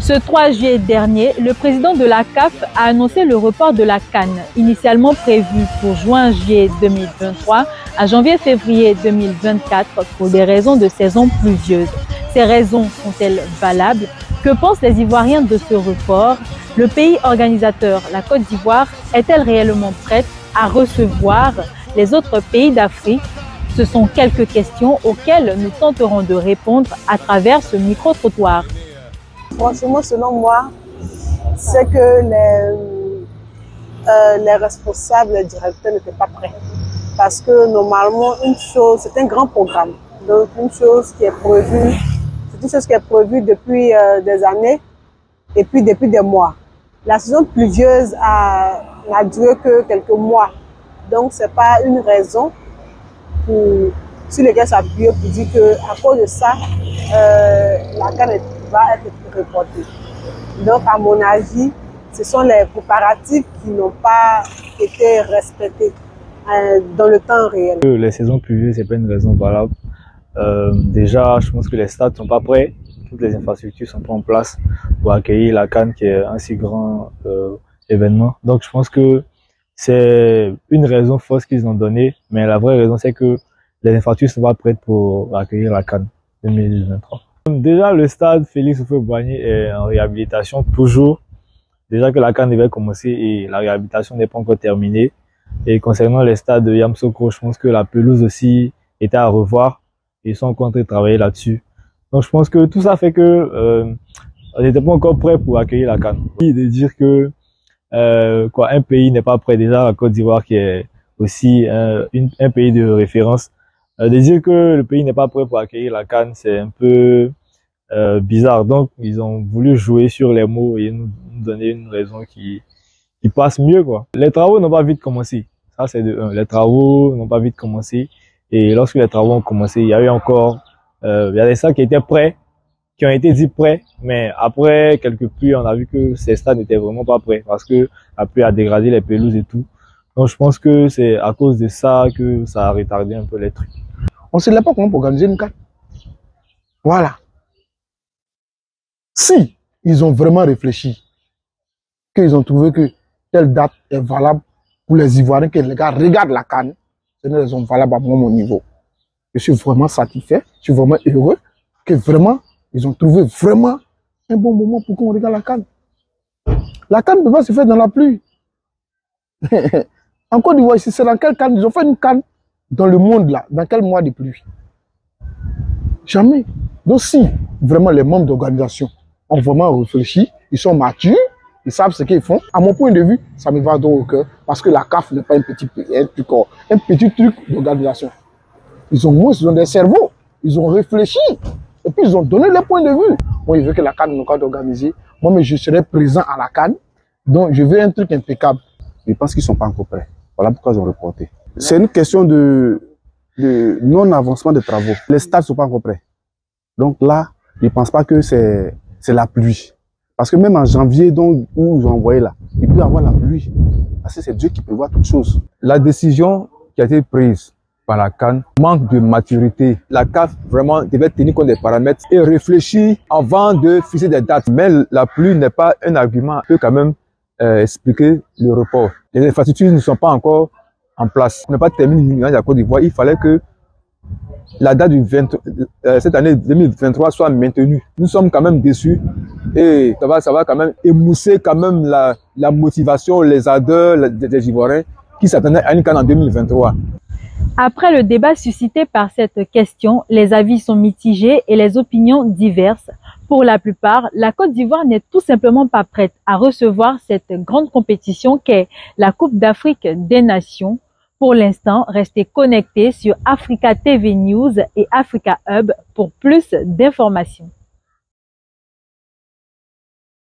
Ce 3 juillet dernier, le président de la CAF a annoncé le report de la CAN, initialement prévu pour juin-juillet 2023 à janvier-février 2024 pour des raisons de saison pluvieuse. Ces raisons sont-elles valables? Que pensent les Ivoiriens de ce report? Le pays organisateur, la Côte d'Ivoire, est-elle réellement prête à recevoir les autres pays d'Afrique? Ce sont quelques questions auxquelles nous tenterons de répondre à travers ce micro-trottoir. Franchement, selon moi, c'est que les responsables, les directeurs n'étaient pas prêts. Parce que normalement, une chose, c'est un grand programme. Donc, une chose qui est prévue, c'est une chose qui est prévue depuis des années et puis depuis des mois. La saison pluvieuse n'a duré que quelques mois. Donc, ce n'est pas une raison sur laquelle s'appuyer pour dire qu'à cause de ça, la CAN va être reportée. Donc, à mon avis, ce sont les préparatifs qui n'ont pas été respectés dans le temps réel. Les saisons pluvieuses, ce n'est pas une raison valable. Déjà, je pense que les stades ne sont pas prêts. Toutes les infrastructures ne sont pas en place pour accueillir la CAN qui est un si grand événement. Donc, je pense que c'est une raison fausse qu'ils ont donnée. Mais la vraie raison, c'est que les infrastructures ne sont pas prêtes pour accueillir la CAN 2023. Déjà, le stade Félix Houphouët-Boigny est en réhabilitation toujours. Déjà que la CAN devait commencer et la réhabilitation n'est pas encore terminée. Et concernant les stades de Yamoussoukro, je pense que la pelouse aussi était à revoir. Ils sont en train de travailler là-dessus. Donc je pense que tout ça fait que on n'était pas encore prêt pour accueillir la CAN. De dire que un pays n'est pas prêt, déjà la Côte d'Ivoire qui est aussi un pays de référence. De dire que le pays n'est pas prêt pour accueillir la CAN, c'est un peu bizarre. Donc, ils ont voulu jouer sur les mots et nous donner une raison qui passe mieux, quoi. Les travaux n'ont pas vite commencé. Ça, c'est de un. Les travaux n'ont pas vite commencé. Et lorsque les travaux ont commencé, il y a eu encore, il y a des stades qui étaient prêts, qui ont été dits prêts. Mais après quelques pluies, on a vu que ces stades n'étaient vraiment pas prêts parce que la pluie a dégradé les pelouses et tout. Donc, je pense que c'est à cause de ça que ça a retardé un peu les trucs. On ne sait pas comment organiser une CAN. Voilà. Si ils ont vraiment réfléchi, qu'ils ont trouvé que telle date est valable pour les Ivoiriens, que les gars regardent la CAN, c'est une raison valable à mon niveau. Je suis vraiment satisfait, je suis vraiment heureux que vraiment, ils ont trouvé vraiment un bon moment pour qu'on regarde la CAN. La CAN ne peut pas se faire dans la pluie. En Côte d'Ivoire, c'est dans quelle CAN? Ils ont fait une CAN dans le monde là, dans quel mois de pluie? Jamais. Donc si vraiment les membres d'organisation ont vraiment réfléchi, ils sont matures, ils savent ce qu'ils font, à mon point de vue, ça me va droit au cœur, parce que la CAF n'est pas un petit truc d'organisation. Ils ont des cerveaux, ils ont réfléchi, et puis ils ont donné leur point de vue. Moi, je veux que la CAN nous soit organisée, moi, mais je serai présent à la CAN, donc je veux un truc impeccable. Je pense qu'ils ne sont pas encore prêts. Voilà pourquoi ils ont reporté. C'est une question de non-avancement des travaux. Les stades ne sont pas encore prêts. Donc là, je ne pense pas que c'est la pluie. Parce que même en janvier, donc, où ils ont envoyé là, il peut y avoir la pluie. Parce que c'est Dieu qui prévoit toutes choses. La décision qui a été prise par la CAN manque de maturité. La CAF vraiment devait tenir compte des paramètres et réfléchir avant de fixer des dates. Mais la pluie n'est pas un argument. On peut quand même expliquer le report. Les infrastructures ne sont pas encore en place. On n'a pas terminé la Côte d'Ivoire. Il fallait que la date du cette année 2023 soit maintenue. Nous sommes quand même déçus et ça va quand même émousser quand même la motivation, les ardeurs des Ivoiriens qui s'attendaient à une CAN en 2023. Après le débat suscité par cette question, les avis sont mitigés et les opinions diverses. Pour la plupart, la Côte d'Ivoire n'est tout simplement pas prête à recevoir cette grande compétition qu'est la Coupe d'Afrique des Nations. Pour l'instant, restez connectés sur Africa TV News et Africa Hub pour plus d'informations.